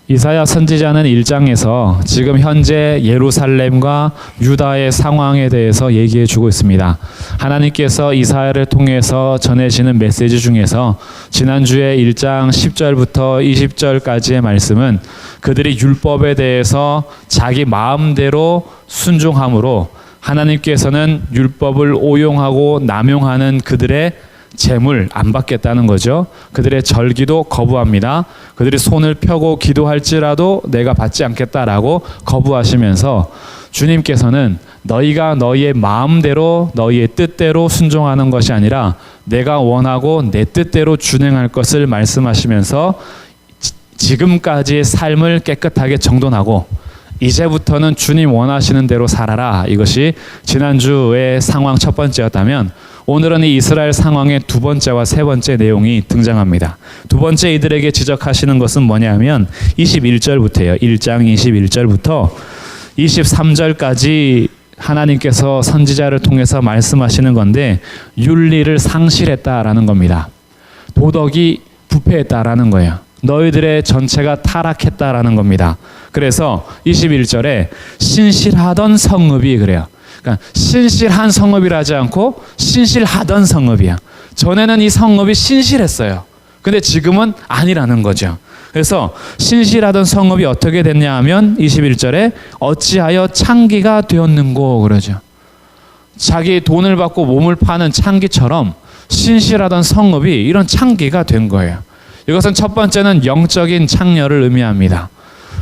이사야 선지자는 1장에서 지금 현재 예루살렘과 유다의 상황에 대해서 얘기해 주고 있습니다. 하나님께서 이사야를 통해서 전해지는 메시지 중에서 지난주에 1장 10절부터 20절까지의 말씀은 그들이 율법에 대해서 자기 마음대로 순종함으로 하나님께서는 율법을 오용하고 남용하는 그들의 재물 안 받겠다는 거죠. 그들의 절기도 거부합니다. 그들이 손을 펴고 기도할지라도 내가 받지 않겠다라고 거부하시면서 주님께서는 너희가 너희의 마음대로 너희의 뜻대로 순종하는 것이 아니라 내가 원하고 내 뜻대로 준행할 것을 말씀하시면서 지금까지의 삶을 깨끗하게 정돈하고 이제부터는 주님 원하시는 대로 살아라. 이것이 지난주의 상황 첫 번째였다면 오늘은 이 이스라엘 상황의 두 번째와 세 번째 내용이 등장합니다. 두 번째 이들에게 지적하시는 것은 뭐냐면 21절부터예요. 1장 21절부터 23절까지 하나님께서 선지자를 통해서 말씀하시는 건데 윤리를 상실했다라는 겁니다. 도덕이 부패했다라는 거예요. 너희들의 전체가 타락했다라는 겁니다. 그래서 21절에 신실하던 성읍이 그래요. 그러니까 신실한 성읍이라지 않고 신실하던 성읍이야. 전에는 이 성읍이 신실했어요. 근데 지금은 아니라는 거죠. 그래서 신실하던 성읍이 어떻게 됐냐 하면 21절에 어찌하여 창기가 되었는고 그러죠. 자기 돈을 받고 몸을 파는 창기처럼 신실하던 성읍이 이런 창기가 된 거예요. 이것은 첫 번째는 영적인 창녀를 의미합니다.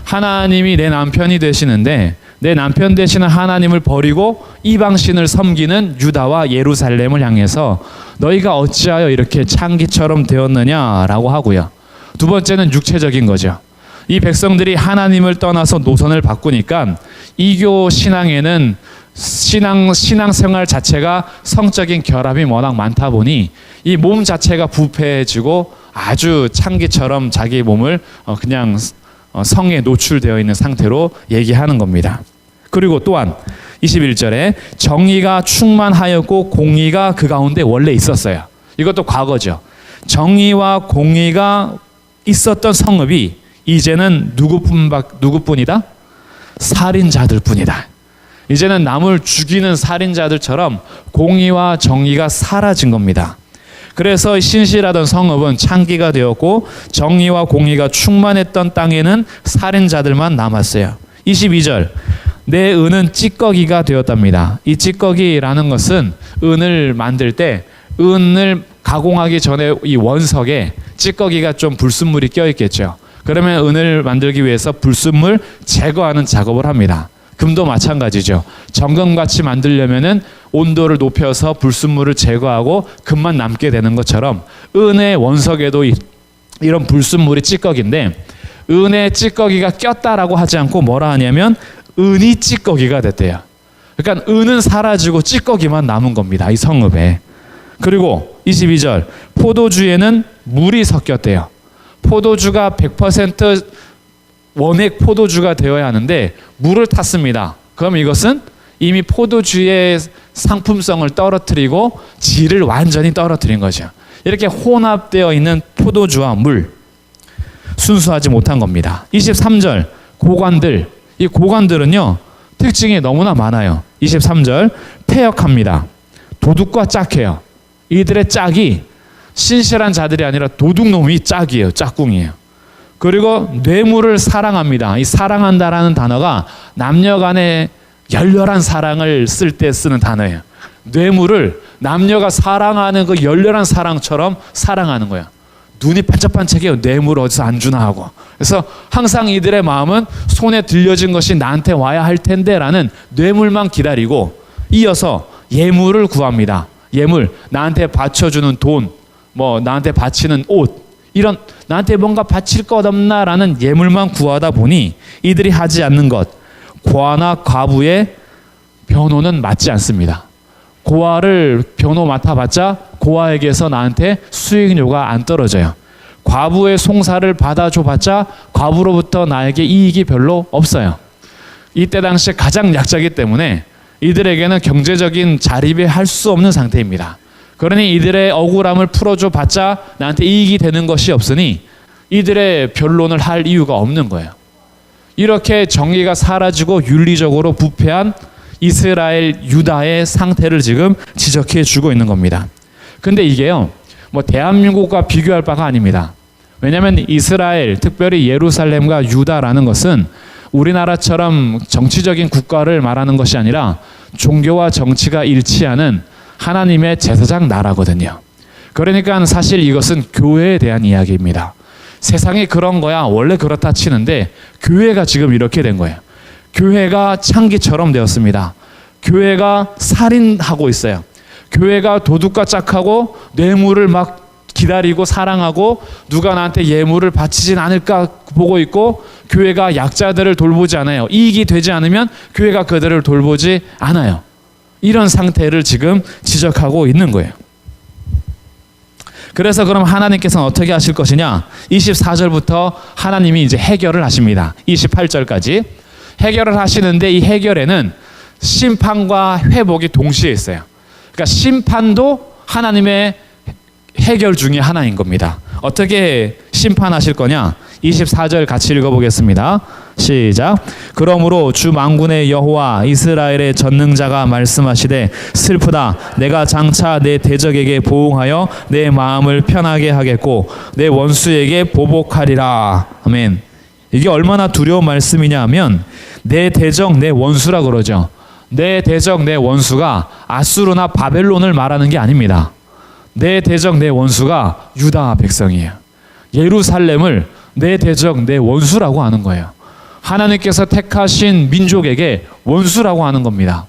하나님이 내 남편이 되시는데 내 남편 되시는 하나님을 버리고 이방신을 섬기는 유다와 예루살렘을 향해서 너희가 어찌하여 이렇게 창기처럼 되었느냐라고 하고요. 두 번째는 육체적인 거죠. 이 백성들이 하나님을 떠나서 노선을 바꾸니까 이교 신앙에는 신앙생활 자체가 성적인 결합이 워낙 많다 보니 이 몸 자체가 부패해지고 아주 창기처럼 자기 몸을 그냥 성에 노출되어 있는 상태로 얘기하는 겁니다. 그리고 또한 21절에 정의가 충만하였고 공의가 그 가운데 원래 있었어요. 이것도 과거죠. 정의와 공의가 있었던 성읍이 이제는 누구뿐이다? 살인자들 뿐이다. 이제는 남을 죽이는 살인자들처럼 공의와 정의가 사라진 겁니다. 그래서 신실하던 성읍은 창기가 되었고 정의와 공의가 충만했던 땅에는 살인자들만 남았어요. 22절 내 은은 찌꺼기가 되었답니다. 이 찌꺼기라는 것은 은을 만들 때 은을 가공하기 전에 이 원석에 찌꺼기가 좀 불순물이 껴있겠죠. 그러면 은을 만들기 위해서 불순물 제거하는 작업을 합니다. 금도 마찬가지죠. 정금같이 만들려면은 온도를 높여서 불순물을 제거하고 금만 남게 되는 것처럼 은의 원석에도 이런 불순물이 찌꺼기인데 은의 찌꺼기가 꼈다라고 하지 않고 뭐라 하냐면 은이 찌꺼기가 됐대요. 그러니까 은은 사라지고 찌꺼기만 남은 겁니다. 이 성읍에. 그리고 22절 포도주에는 물이 섞였대요. 포도주가 100% 원액 포도주가 되어야 하는데 물을 탔습니다. 그럼 이것은 이미 포도주의 상품성을 떨어뜨리고 질을 완전히 떨어뜨린 거죠. 이렇게 혼합되어 있는 포도주와 물 순수하지 못한 겁니다. 23절 고관들 이 고관들은요 특징이 너무나 많아요. 23절 패역합니다. 도둑과 짝해요. 이들의 짝이 신실한 자들이 아니라 도둑놈이 짝이에요. 짝꿍이에요. 그리고 뇌물을 사랑합니다. 이 사랑한다라는 단어가 남녀 간의 열렬한 사랑을 쓸 때 쓰는 단어예요. 뇌물을 남녀가 사랑하는 그 열렬한 사랑처럼 사랑하는 거예요. 눈이 반짝반짝해요. 뇌물 어디서 안 주나 하고. 그래서 항상 이들의 마음은 손에 들려진 것이 나한테 와야 할 텐데 라는 뇌물만 기다리고 이어서 예물을 구합니다. 예물, 나한테 바쳐주는 돈, 뭐 나한테 바치는 옷 이런 나한테 뭔가 바칠 것 없나라는 예물만 구하다 보니 이들이 하지 않는 것 고아나 과부의 변호는 맞지 않습니다. 고아를 변호 맡아봤자 고아에게서 나한테 수익료가 안 떨어져요. 과부의 송사를 받아줘봤자 과부로부터 나에게 이익이 별로 없어요. 이때 당시에 가장 약자이기 때문에 이들에게는 경제적인 자립이 할 수 없는 상태입니다. 그러니 이들의 억울함을 풀어줘 봤자 나한테 이익이 되는 것이 없으니 이들의 변론을 할 이유가 없는 거예요. 이렇게 정의가 사라지고 윤리적으로 부패한 이스라엘 유다의 상태를 지금 지적해 주고 있는 겁니다. 근데 이게요, 뭐 대한민국과 비교할 바가 아닙니다. 왜냐하면 이스라엘, 특별히 예루살렘과 유다라는 것은 우리나라처럼 정치적인 국가를 말하는 것이 아니라 종교와 정치가 일치하는 하나님의 제사장 나라거든요. 그러니까 사실 이것은 교회에 대한 이야기입니다. 세상이 그런 거야 원래 그렇다 치는데 교회가 지금 이렇게 된 거예요. 교회가 창기처럼 되었습니다. 교회가 살인하고 있어요. 교회가 도둑과 짝하고 뇌물을 막 기다리고 사랑하고 누가 나한테 예물을 바치진 않을까 보고 있고, 교회가 약자들을 돌보지 않아요. 이익이 되지 않으면 교회가 그들을 돌보지 않아요. 이런 상태를 지금 지적하고 있는 거예요. 그래서 그럼 하나님께서는 어떻게 하실 것이냐? 24절부터 하나님이 이제 해결을 하십니다. 28절까지 해결을 하시는데, 이 해결에는 심판과 회복이 동시에 있어요. 그러니까 심판도 하나님의 해결 중에 하나인 겁니다. 어떻게 심판하실 거냐? 24절 같이 읽어보겠습니다. 시작. 그러므로 주 만군의 여호와 이스라엘의 전능자가 말씀하시되 슬프다. 내가 장차 내 대적에게 보응하여 내 마음을 편하게 하겠고 내 원수에게 보복하리라. 아멘. 이게 얼마나 두려운 말씀이냐 하면 내 대적 내 원수라 그러죠. 내 대적 내 원수가 아수르나 바벨론을 말하는 게 아닙니다. 내 대적 내 원수가 유다 백성이에요. 예루살렘을 내 대적 내 원수라고 하는 거예요. 하나님께서 택하신 민족에게 원수라고 하는 겁니다.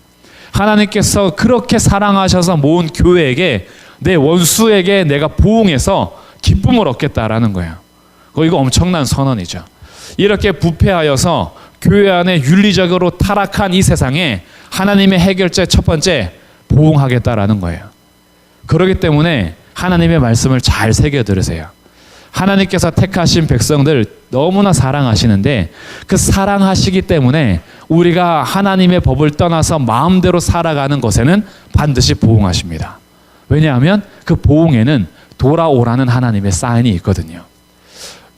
하나님께서 그렇게 사랑하셔서 모은 교회에게 내 원수에게 내가 보응해서 기쁨을 얻겠다라는 거예요. 이거 엄청난 선언이죠. 이렇게 부패하여서 교회 안에 윤리적으로 타락한 이 세상에 하나님의 해결책 첫 번째, 보응하겠다라는 거예요. 그렇기 때문에 하나님의 말씀을 잘 새겨 들으세요. 하나님께서 택하신 백성들 너무나 사랑하시는데 그 사랑하시기 때문에 우리가 하나님의 법을 떠나서 마음대로 살아가는 것에는 반드시 보응하십니다. 왜냐하면 그 보응에는 돌아오라는 하나님의 사인이 있거든요.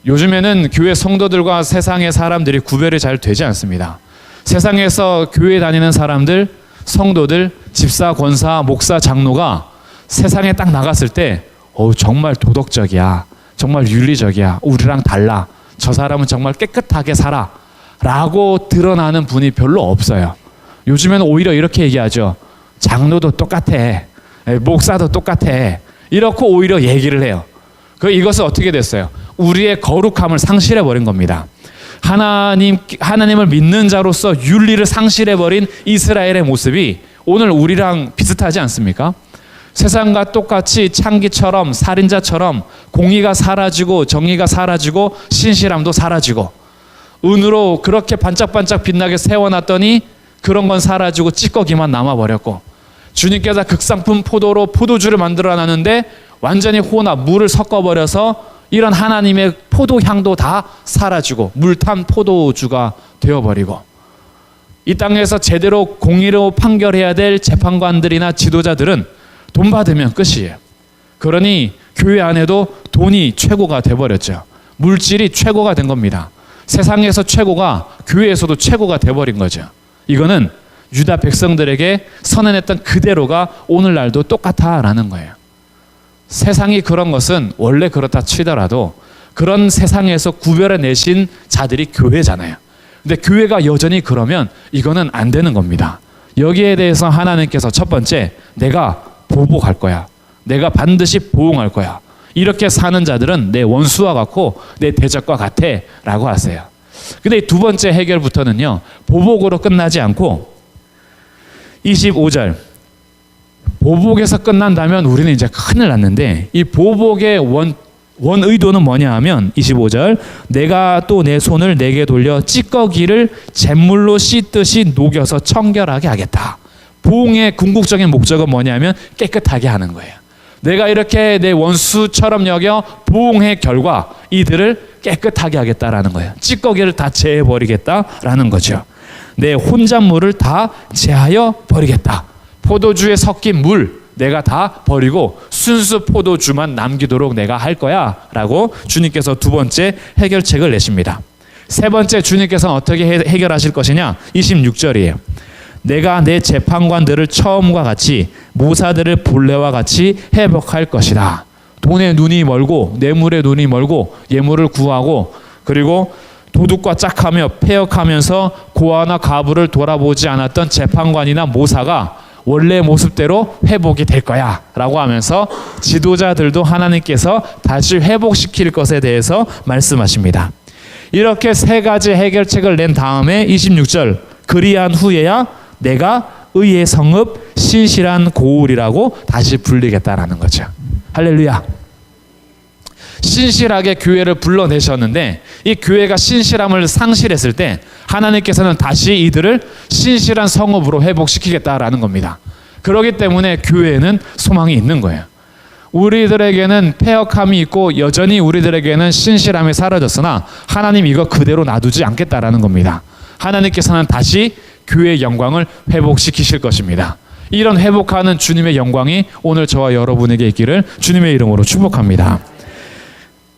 요즘에는 교회 성도들과 세상의 사람들이 구별이 잘 되지 않습니다. 세상에서 교회 다니는 사람들, 성도들, 집사, 권사, 목사, 장로가 세상에 딱 나갔을 때 정말 도덕적이야, 정말 윤리적이야, 우리랑 달라, 저 사람은 정말 깨끗하게 살아 라고 드러나는 분이 별로 없어요. 요즘에는 오히려 이렇게 얘기하죠. 장로도 똑같아, 목사도 똑같아, 이렇게 오히려 얘기를 해요. 이것은 어떻게 됐어요? 우리의 거룩함을 상실해버린 겁니다. 하나님을 믿는 자로서 윤리를 상실해버린 이스라엘의 모습이 오늘 우리랑 비슷하지 않습니까? 세상과 똑같이 창기처럼 살인자처럼 공의가 사라지고 정의가 사라지고 신실함도 사라지고, 은으로 그렇게 반짝반짝 빛나게 세워놨더니 그런 건 사라지고 찌꺼기만 남아버렸고, 주님께서 극상품 포도로 포도주를 만들어놨는데 완전히 혼합, 물을 섞어버려서 이런 하나님의 포도향도 다 사라지고 물탄 포도주가 되어버리고, 이 땅에서 제대로 공의로 판결해야 될 재판관들이나 지도자들은 돈 받으면 끝이에요. 그러니 교회 안에도 돈이 최고가 돼버렸죠. 물질이 최고가 된 겁니다. 세상에서 최고가 교회에서도 최고가 돼버린 거죠. 이거는 유다 백성들에게 선언했던 그대로가 오늘날도 똑같다라는 거예요. 세상이 그런 것은 원래 그렇다 치더라도 그런 세상에서 구별해내신 자들이 교회잖아요. 근데 교회가 여전히 그러면 이거는 안 되는 겁니다. 여기에 대해서 하나님께서 첫 번째, 내가 보복할 거야, 내가 반드시 보응할 거야, 이렇게 사는 자들은 내 원수와 같고 내 대적과 같아 라고 하세요. 근데 두 번째 해결부터는요, 보복으로 끝나지 않고 25절, 보복에서 끝난다면 우리는 이제 큰일 났는데, 이 보복의 원 의도는 뭐냐 하면 25절, 내가 또 내 손을 내게 돌려 찌꺼기를 잿물로 씻듯이 녹여서 청결하게 하겠다. 보응의 궁극적인 목적은 뭐냐면 깨끗하게 하는 거예요. 내가 이렇게 내 원수처럼 여겨 보응의 결과 이들을 깨끗하게 하겠다라는 거예요. 찌꺼기를 다 제해버리겠다라는 거죠. 내 혼잣물을 다 제하여 버리겠다. 포도주에 섞인 물 내가 다 버리고 순수 포도주만 남기도록 내가 할 거야 라고 주님께서 두 번째 해결책을 내십니다. 세 번째, 주님께서는 어떻게 해결하실 것이냐? 26절이에요. 내가 내 재판관들을 처음과 같이 모사들을 본래와 같이 회복할 것이다. 돈에 눈이 멀고 뇌물에 눈이 멀고 예물을 구하고 그리고 도둑과 짝하며 패역하면서 고아나 과부를 돌아보지 않았던 재판관이나 모사가 원래 모습대로 회복이 될 거야 라고 하면서 지도자들도 하나님께서 다시 회복시킬 것에 대해서 말씀하십니다. 이렇게 세 가지 해결책을 낸 다음에 26절, 그리한 후에야 내가 의의 성읍 신실한 고울이라고 다시 불리겠다라는 거죠. 할렐루야. 신실하게 교회를 불러내셨는데 이 교회가 신실함을 상실했을 때 하나님께서는 다시 이들을 신실한 성읍으로 회복시키겠다라는 겁니다. 그렇기 때문에 교회에는 소망이 있는 거예요. 우리들에게는 패역함이 있고 여전히 우리들에게는 신실함이 사라졌으나 하나님 이거 그대로 놔두지 않겠다라는 겁니다. 하나님께서는 다시 교회의 영광을 회복시키실 것입니다. 이런 회복하는 주님의 영광이 오늘 저와 여러분에게 있기를 주님의 이름으로 축복합니다.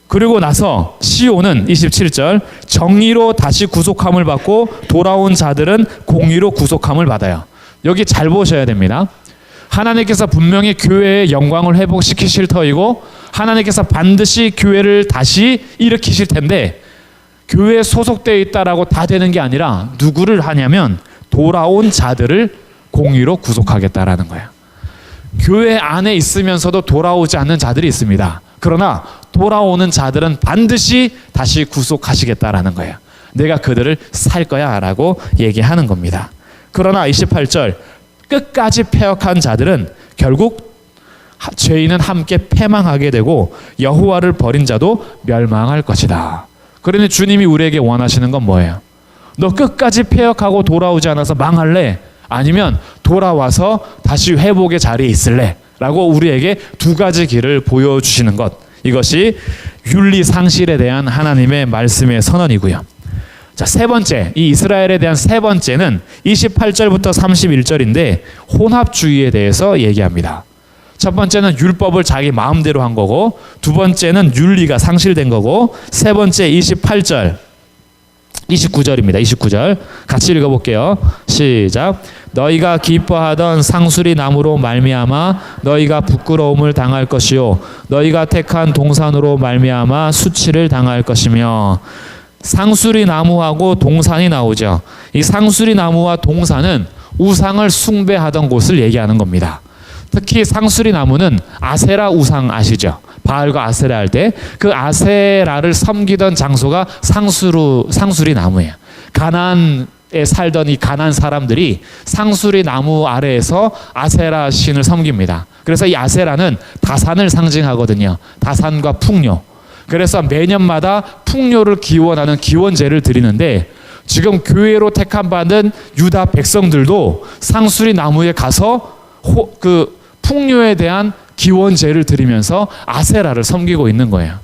그리고 나서 시온은 27절, 정의로 다시 구속함을 받고 돌아온 자들은 공의로 구속함을 받아요. 여기 잘 보셔야 됩니다. 하나님께서 분명히 교회의 영광을 회복시키실 터이고 하나님께서 반드시 교회를 다시 일으키실 텐데 교회에 소속되어 있다라고 다 되는 게 아니라 누구를 하냐면 돌아온 자들을 공의로 구속하겠다라는 거예요. 교회 안에 있으면서도 돌아오지 않는 자들이 있습니다. 그러나 돌아오는 자들은 반드시 다시 구속하시겠다라는 거예요. 내가 그들을 살 거야 라고 얘기하는 겁니다. 그러나 28절, 끝까지 패역한 자들은 결국 죄인은 함께 패망하게 되고 여호와를 버린 자도 멸망할 것이다. 그러니 주님이 우리에게 원하시는 건 뭐예요? 너 끝까지 패역하고 돌아오지 않아서 망할래? 아니면 돌아와서 다시 회복의 자리에 있을래? 라고 우리에게 두 가지 길을 보여주시는 것. 이것이 윤리 상실에 대한 하나님의 말씀의 선언이고요. 자, 세 번째, 이 이스라엘에 대한 세 번째는 28절부터 31절인데 혼합주의에 대해서 얘기합니다. 첫 번째는 율법을 자기 마음대로 한 거고, 두 번째는 윤리가 상실된 거고, 세 번째 29절입니다. 29절 같이 읽어볼게요. 시작. 너희가 기뻐하던 상수리 나무로 말미암아 너희가 부끄러움을 당할 것이요 너희가 택한 동산으로 말미암아 수치를 당할 것이며. 상수리 나무하고 동산이 나오죠. 이 상수리 나무와 동산은 우상을 숭배하던 곳을 얘기하는 겁니다. 특히 상수리 나무는 아세라 우상 아시죠? 바알과 아세라 할 때 그 아세라를 섬기던 장소가 상수리 나무예요. 가나안에 살던 이 가나안 사람들이 상수리 나무 아래에서 아세라 신을 섬깁니다. 그래서 이 아세라는 다산을 상징하거든요. 다산과 풍요. 그래서 매년마다 풍요를 기원하는 기원제를 드리는데 지금 교회로 택함받은 유다 백성들도 상수리 나무에 가서 그 풍요에 대한 기원제를 드리면서 아세라를 섬기고 있는 거예요.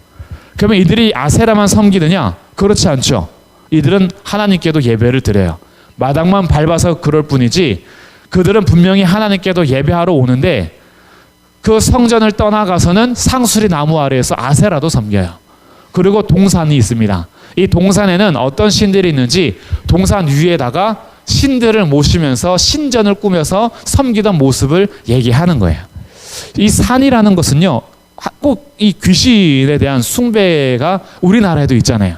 그러면 이들이 아세라만 섬기느냐? 그렇지 않죠. 이들은 하나님께도 예배를 드려요. 마당만 밟아서 그럴 뿐이지 그들은 분명히 하나님께도 예배하러 오는데 그 성전을 떠나가서는 상수리 나무 아래에서 아세라도 섬겨요. 그리고 동산이 있습니다. 이 동산에는 어떤 신들이 있는지 동산 위에다가 신들을 모시면서 신전을 꾸며서 섬기던 모습을 얘기하는 거예요. 이 산이라는 것은요, 꼭 이 귀신에 대한 숭배가 우리나라에도 있잖아요.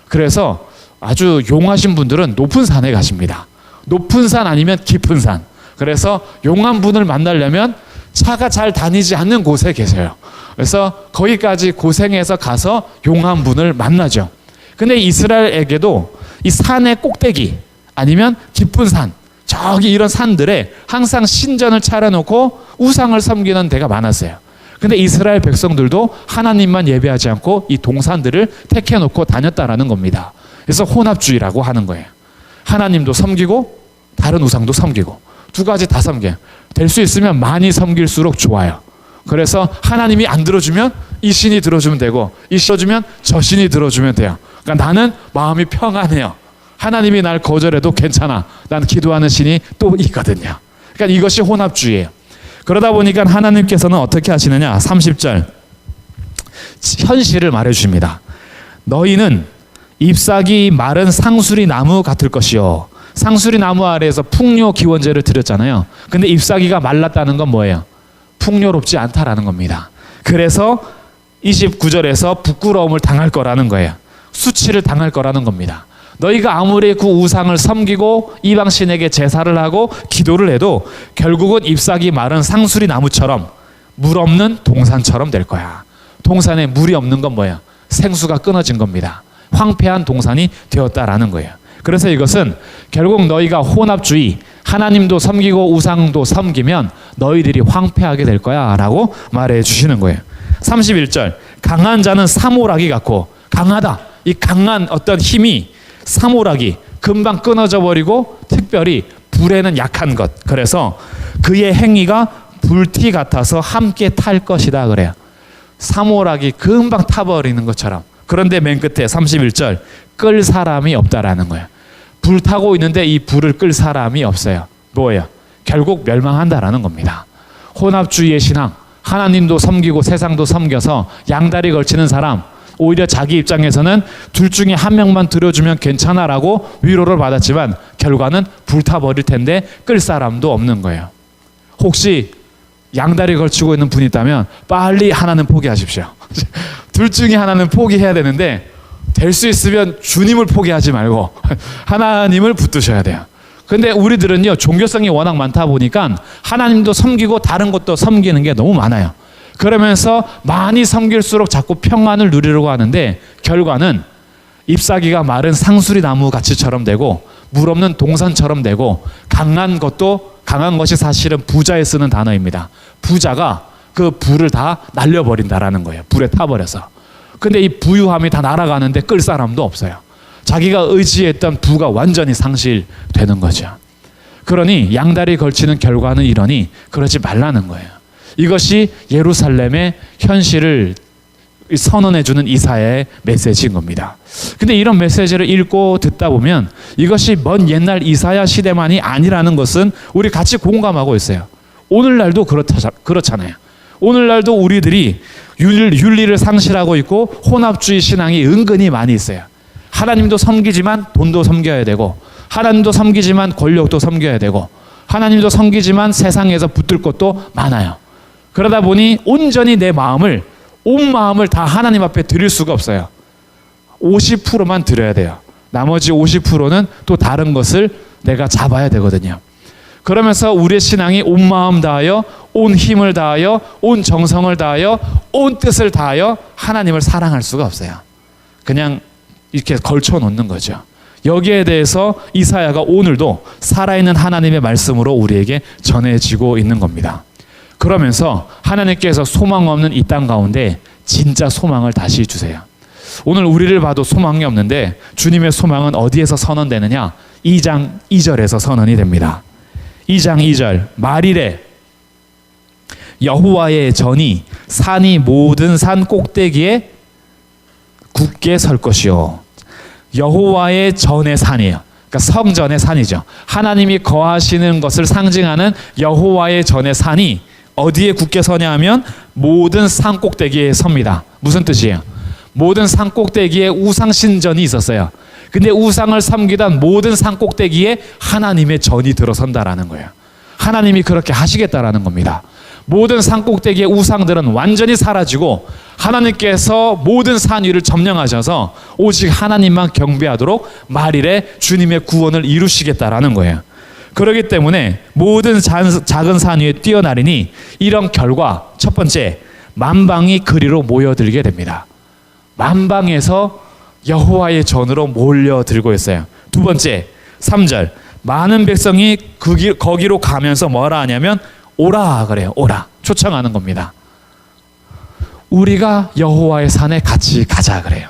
그래서 아주 용하신 분들은 높은 산에 가십니다. 높은 산 아니면 깊은 산. 그래서 용한 분을 만나려면 차가 잘 다니지 않는 곳에 계세요. 그래서 거기까지 고생해서 가서 용한 분을 만나죠. 근데 이스라엘에게도 이 산의 꼭대기 아니면 깊은 산, 저기 이런 산들에 항상 신전을 차려놓고 우상을 섬기는 데가 많았어요. 근데 이스라엘 백성들도 하나님만 예배하지 않고 이 동산들을 택해놓고 다녔다라는 겁니다. 그래서 혼합주의라고 하는 거예요. 하나님도 섬기고 다른 우상도 섬기고 두 가지 다 섬겨요. 될 수 있으면 많이 섬길수록 좋아요. 그래서 하나님이 안 들어주면 이 신이 들어주면 되고 이 신이 들어주면 저 신이 들어주면 돼요. 그러니까 나는 마음이 평안해요. 하나님이 날 거절해도 괜찮아. 난 기도하는 신이 또 있거든요. 그러니까 이것이 혼합주의예요. 그러다 보니까 하나님께서는 어떻게 하시느냐? 30절 현실을 말해주십니다. 너희는 잎사귀 마른 상수리 나무 같을 것이요. 상수리 나무 아래에서 풍요 기원제를 드렸잖아요. 근데 잎사귀가 말랐다는 건 뭐예요? 풍요롭지 않다라는 겁니다. 그래서 29절에서 부끄러움을 당할 거라는 거예요. 수치를 당할 거라는 겁니다. 너희가 아무리 그 우상을 섬기고 이방신에게 제사를 하고 기도를 해도 결국은 잎사귀 마른 상수리 나무처럼 물 없는 동산처럼 될 거야. 동산에 물이 없는 건 뭐예요? 생수가 끊어진 겁니다. 황폐한 동산이 되었다라는 거예요. 그래서 이것은 결국 너희가 혼합주의, 하나님도 섬기고 우상도 섬기면 너희들이 황폐하게 될 거야 라고 말해 주시는 거예요. 31절 강한 자는 사모라기 같고, 강하다, 이 강한 어떤 힘이 사모라기, 금방 끊어져 버리고 특별히 불에는 약한 것. 그래서 그의 행위가 불티 같아서 함께 탈 것이다 그래요. 사모라기 금방 타버리는 것처럼. 그런데 맨 끝에 31절 끌 사람이 없다라는 거예요. 불 타고 있는데 이 불을 끌 사람이 없어요. 뭐예요? 결국 멸망한다라는 겁니다. 혼합주의의 신앙, 하나님도 섬기고 세상도 섬겨서 양다리 걸치는 사람, 오히려 자기 입장에서는 둘 중에 한 명만 들어주면 괜찮아라고 위로를 받았지만 결과는 불타버릴 텐데 끌 사람도 없는 거예요. 혹시 양다리 걸치고 있는 분이 있다면 빨리 하나는 포기하십시오. 둘 중에 하나는 포기해야 되는데 될 수 있으면 주님을 포기하지 말고 하나님을 붙드셔야 돼요. 근데 우리들은요, 종교성이 워낙 많다 보니까 하나님도 섬기고 다른 것도 섬기는 게 너무 많아요. 그러면서 많이 섬길수록 자꾸 평안을 누리려고 하는데 결과는 잎사귀가 마른 상수리 나무 가치처럼 되고 물 없는 동산처럼 되고, 강한 것이 사실은 부자에 쓰는 단어입니다. 부자가 그 부를 다 날려버린다라는 거예요. 불에 타버려서. 근데 이 부유함이 다 날아가는데 끌 사람도 없어요. 자기가 의지했던 부가 완전히 상실되는 거죠. 그러니 양다리 걸치는 결과는 이러니 그러지 말라는 거예요. 이것이 예루살렘의 현실을 선언해주는 이사야의 메시지인 겁니다. 근데 이런 메시지를 읽고 듣다 보면 이것이 먼 옛날 이사야 시대만이 아니라는 것은 우리 같이 공감하고 있어요. 오늘날도 그렇잖아요. 오늘날도 우리들이 윤리를 상실하고 있고 혼합주의 신앙이 은근히 많이 있어요. 하나님도 섬기지만 돈도 섬겨야 되고, 하나님도 섬기지만 권력도 섬겨야 되고, 하나님도 섬기지만 세상에서 붙들 것도 많아요. 그러다 보니 온전히 내 마음을, 온 마음을 다 하나님 앞에 드릴 수가 없어요. 50%만 드려야 돼요. 나머지 50%는 또 다른 것을 내가 잡아야 되거든요. 그러면서 우리의 신앙이 온 마음 다하여, 온 힘을 다하여, 온 정성을 다하여, 온 뜻을 다하여 하나님을 사랑할 수가 없어요. 그냥 이렇게 걸쳐 놓는 거죠. 여기에 대해서 이사야가 오늘도 살아있는 하나님의 말씀으로 우리에게 전해지고 있는 겁니다. 그러면서 하나님께서 소망 없는 이 땅 가운데 진짜 소망을 다시 주세요. 오늘 우리를 봐도 소망이 없는데 주님의 소망은 어디에서 선언되느냐? 2장 2절에서 선언이 됩니다. 2장 2절 말이래 여호와의 전이 산이 모든 산 꼭대기에 굳게 설 것이요. 여호와의 전의 산이에요. 그러니까 성전의 산이죠. 하나님이 거하시는 것을 상징하는 여호와의 전의 산이 어디에 굳게 서냐 하면 모든 산 꼭대기에 섭니다. 무슨 뜻이에요? 모든 산 꼭대기에 우상 신전이 있었어요. 근데 우상을 섬기던 모든 산 꼭대기에 하나님의 전이 들어선다라는 거예요. 하나님이 그렇게 하시겠다라는 겁니다. 모든 산 꼭대기의 우상들은 완전히 사라지고 하나님께서 모든 산 위를 점령하셔서 오직 하나님만 경배하도록 말일에 주님의 구원을 이루시겠다라는 거예요. 그렇기 때문에 모든 작은 산 위에 뛰어나리니 이런 결과, 첫 번째, 만방이 그리로 모여들게 됩니다. 만방에서 여호와의 전으로 몰려들고 있어요. 두 번째, 3절 많은 백성이 거기로 가면서 뭐라 하냐면 오라 그래요. 오라, 초청하는 겁니다. 우리가 여호와의 산에 같이 가자 그래요.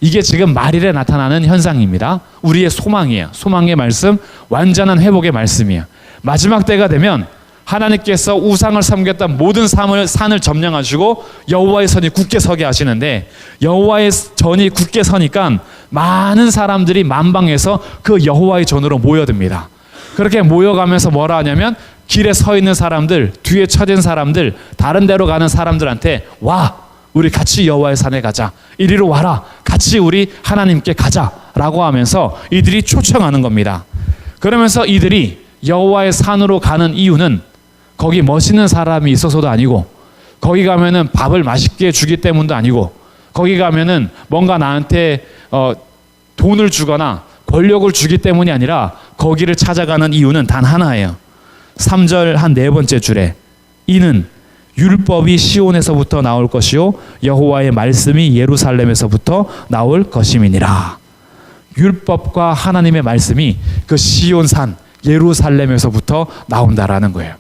이게 지금 말일에 나타나는 현상입니다. 우리의 소망이에요. 소망의 말씀, 완전한 회복의 말씀이에요. 마지막 때가 되면 하나님께서 우상을 섬겼던 모든 산을 점령하시고 여호와의 선이 굳게 서게 하시는데, 여호와의 전이 굳게 서니까 많은 사람들이 만방에서 그 여호와의 전으로 모여듭니다. 그렇게 모여가면서 뭐라 하냐면 길에 서 있는 사람들, 뒤에 처진 사람들, 다른 데로 가는 사람들한테 와, 우리 같이 여호와의 산에 가자. 이리로 와라. 같이 우리 하나님께 가자라고 하면서 이들이 초청하는 겁니다. 그러면서 이들이 여호와의 산으로 가는 이유는 거기 멋있는 사람이 있어서도 아니고, 거기 가면은 밥을 맛있게 주기 때문도 아니고, 거기 가면은 뭔가 나한테 돈을 주거나 권력을 주기 때문이 아니라 거기를 찾아가는 이유는 단 하나예요. 3절 한 4번째 줄에 이는 율법이 시온에서부터 나올 것이요 여호와의 말씀이 예루살렘에서부터 나올 것임이니라. 율법과 하나님의 말씀이 그 시온산 예루살렘에서부터 나온다라는 거예요.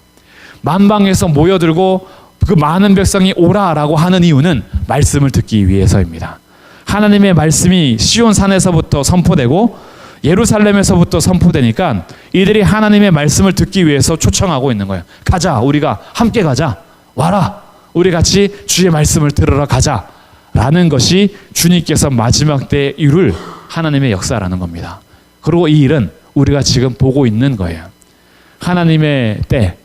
만방에서 모여들고 그 많은 백성이 오라라고 하는 이유는 말씀을 듣기 위해서입니다. 하나님의 말씀이 시온산에서부터 선포되고 예루살렘에서부터 선포되니까 이들이 하나님의 말씀을 듣기 위해서 초청하고 있는 거예요. 가자, 우리가 함께 가자. 와라, 우리 같이 주의 말씀을 들으러 가자 라는 것이 주님께서 마지막 때에 이룰 하나님의 역사라는 겁니다. 그리고 이 일은 우리가 지금 보고 있는 거예요. 하나님의 때,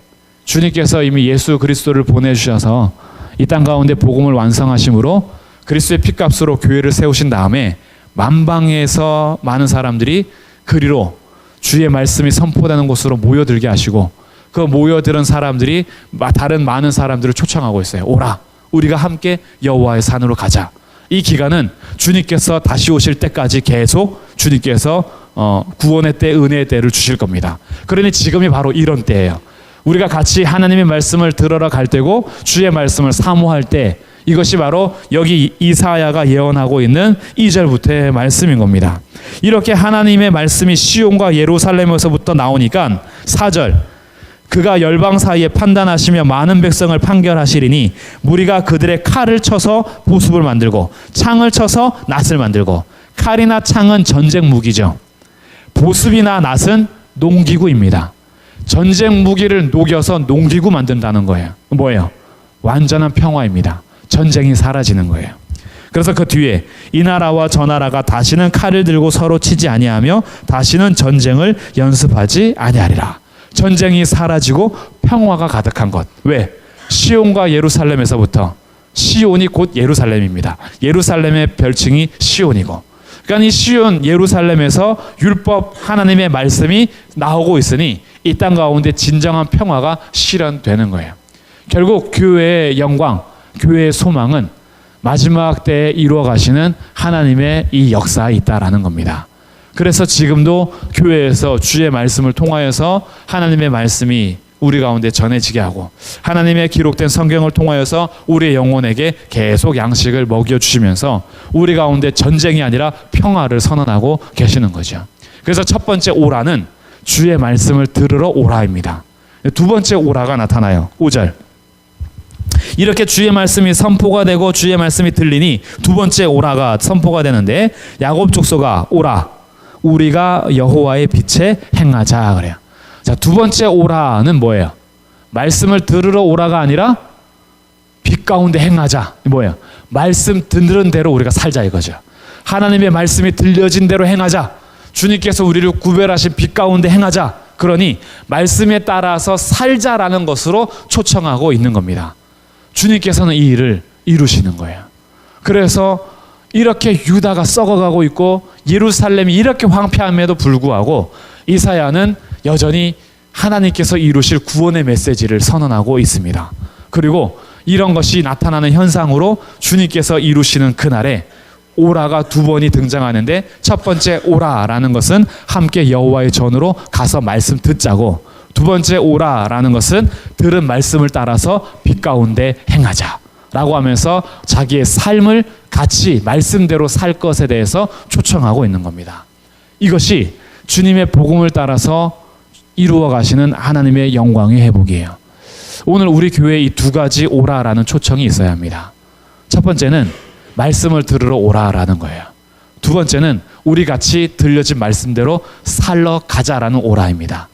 주님께서 이미 예수 그리스도를 보내주셔서 이 땅 가운데 복음을 완성하심으로 그리스도의 피값으로 교회를 세우신 다음에 만방에서 많은 사람들이 그리로 주의 말씀이 선포되는 곳으로 모여들게 하시고, 그 모여드는 사람들이 다른 많은 사람들을 초청하고 있어요. 오라, 우리가 함께 여호와의 산으로 가자. 이 기간은 주님께서 다시 오실 때까지 계속 주님께서 구원의 때, 은혜의 때를 주실 겁니다. 그러니 지금이 바로 이런 때예요. 우리가 같이 하나님의 말씀을 들으러 갈 때고 주의 말씀을 사모할 때, 이것이 바로 여기 이사야가 예언하고 있는 2절부터의 말씀인 겁니다. 이렇게 하나님의 말씀이 시온과 예루살렘에서부터 나오니까 4절, 그가 열방 사이에 판단하시며 많은 백성을 판결하시리니 무리가 그들의 칼을 쳐서 보습을 만들고 창을 쳐서 낫을 만들고. 칼이나 창은 전쟁 무기죠. 보습이나 낫은 농기구입니다. 전쟁 무기를 녹여서 농기구 만든다는 거예요. 뭐예요? 완전한 평화입니다. 전쟁이 사라지는 거예요. 그래서 그 뒤에 이 나라와 저 나라가 다시는 칼을 들고 서로 치지 아니하며 다시는 전쟁을 연습하지 아니하리라. 전쟁이 사라지고 평화가 가득한 것. 왜? 시온과 예루살렘에서부터. 시온이 곧 예루살렘입니다. 예루살렘의 별칭이 시온이고, 그러니까 이 시온 예루살렘에서 율법 하나님의 말씀이 나오고 있으니 이 땅 가운데 진정한 평화가 실현되는 거예요. 결국 교회의 영광, 교회의 소망은 마지막 때에 이루어 가시는 하나님의 이 역사에 있다라는 겁니다. 그래서 지금도 교회에서 주의 말씀을 통하여서 하나님의 말씀이 우리 가운데 전해지게 하고, 하나님의 기록된 성경을 통하여서 우리의 영혼에게 계속 양식을 먹여주시면서 우리 가운데 전쟁이 아니라 평화를 선언하고 계시는 거죠. 그래서 첫 번째 오라는 주의 말씀을 들으러 오라입니다. 두 번째 오라가 나타나요. 5절. 이렇게 주의 말씀이 선포가 되고 주의 말씀이 들리니 두 번째 오라가 선포가 되는데, 야곱 족속아 오라, 우리가 여호와의 빛에 행하자 그래요. 자, 두 번째 오라는 뭐예요? 말씀을 들으러 오라가 아니라 빛 가운데 행하자. 뭐예요? 말씀 듣는 대로 우리가 살자 이거죠. 하나님의 말씀이 들려진 대로 행하자. 주님께서 우리를 구별하신 빛 가운데 행하자. 그러니 말씀에 따라서 살자라는 것으로 초청하고 있는 겁니다. 주님께서는 이 일을 이루시는 거예요. 그래서 이렇게 유다가 썩어가고 있고 예루살렘이 이렇게 황폐함에도 불구하고 이사야는 여전히 하나님께서 이루실 구원의 메시지를 선언하고 있습니다. 그리고 이런 것이 나타나는 현상으로 주님께서 이루시는 그날에 오라가 두 번이 등장하는데, 첫 번째 오라라는 것은 함께 여호와의 전으로 가서 말씀 듣자고, 두 번째 오라라는 것은 들은 말씀을 따라서 빛 가운데 행하자라고 하면서 자기의 삶을 같이 말씀대로 살 것에 대해서 초청하고 있는 겁니다. 이것이 주님의 복음을 따라서 이루어 가시는 하나님의 영광의 회복이에요. 오늘 우리 교회에 이 두 가지 오라라는 초청이 있어야 합니다. 첫 번째는 말씀을 들으러 오라라는 거예요. 두 번째는 우리 같이 들려진 말씀대로 살러 가자라는 오라입니다.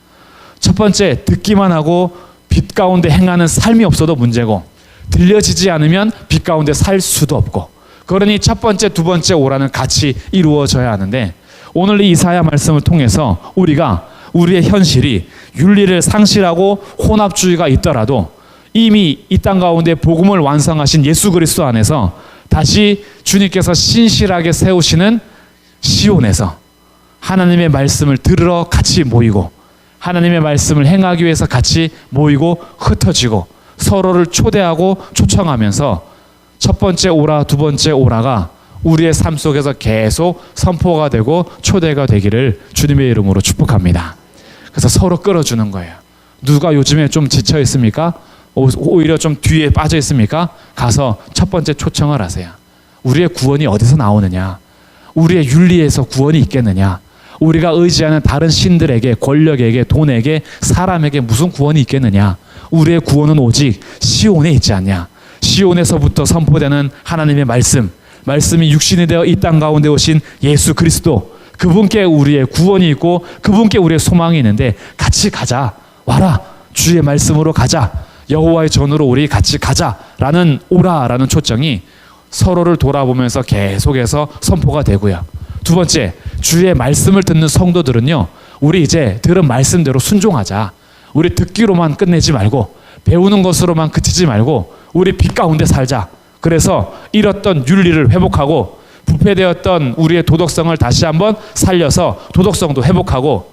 첫 번째, 듣기만 하고 빛 가운데 행하는 삶이 없어도 문제고, 들려지지 않으면 빛 가운데 살 수도 없고, 그러니 첫 번째, 두 번째 오라는 같이 이루어져야 하는데, 오늘 이 이사야 말씀을 통해서 우리가 우리의 현실이 윤리를 상실하고 혼합주의가 있더라도 이미 이 땅 가운데 복음을 완성하신 예수 그리스도 안에서 다시 주님께서 신실하게 세우시는 시온에서 하나님의 말씀을 들으러 같이 모이고 하나님의 말씀을 행하기 위해서 같이 모이고 흩어지고 서로를 초대하고 초청하면서 첫 번째 오라, 두 번째 오라가 우리의 삶 속에서 계속 선포가 되고 초대가 되기를 주님의 이름으로 축복합니다. 그래서 서로 끌어주는 거예요. 누가 요즘에 좀 지쳐 있습니까? 오히려 좀 뒤에 빠져 있습니까? 가서 첫 번째 초청을 하세요. 우리의 구원이 어디서 나오느냐? 우리의 윤리에서 구원이 있겠느냐? 우리가 의지하는 다른 신들에게, 권력에게, 돈에게, 사람에게 무슨 구원이 있겠느냐? 우리의 구원은 오직 시온에 있지 않냐? 시온에서부터 선포되는 하나님의 말씀이 육신이 되어 이 땅 가운데 오신 예수 그리스도, 그분께 우리의 구원이 있고 그분께 우리의 소망이 있는데 같이 가자. 와라. 주의 말씀으로 가자. 여호와의 전으로 우리 같이 가자라는 오라라는 초청이 서로를 돌아보면서 계속해서 선포가 되고요. 두 번째, 주의 말씀을 듣는 성도들은요, 우리 이제 들은 말씀대로 순종하자. 우리 듣기로만 끝내지 말고 배우는 것으로만 그치지 말고 우리 빛 가운데 살자. 그래서 잃었던 윤리를 회복하고 부패되었던 우리의 도덕성을 다시 한번 살려서 도덕성도 회복하고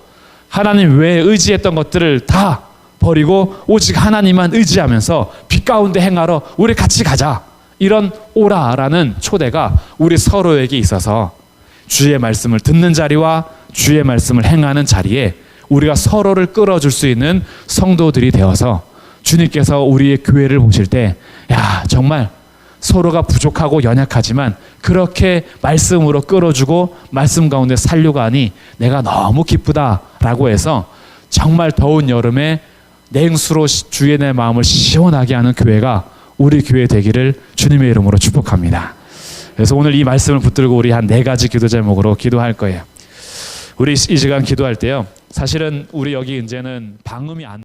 하나님 외에 의지했던 것들을 다 버리고 오직 하나님만 의지하면서 빛 가운데 행하러 우리 같이 가자. 이런 오라라는 초대가 우리 서로에게 있어서 주의 말씀을 듣는 자리와 주의 말씀을 행하는 자리에 우리가 서로를 끌어줄 수 있는 성도들이 되어서 주님께서 우리의 교회를 보실 때, 야, 정말 서로가 부족하고 연약하지만 그렇게 말씀으로 끌어주고 말씀 가운데 살려고 하니 내가 너무 기쁘다라고 해서 정말 더운 여름에 냉수로 주의 내 마음을 시원하게 하는 교회가 우리 교회 되기를 주님의 이름으로 축복합니다. 그래서 오늘 이 말씀을 붙들고 우리 한 4가지 기도 제목으로 기도할 거예요. 우리 이 시간 기도할 때요, 사실은 우리 여기 이제는 방음이 안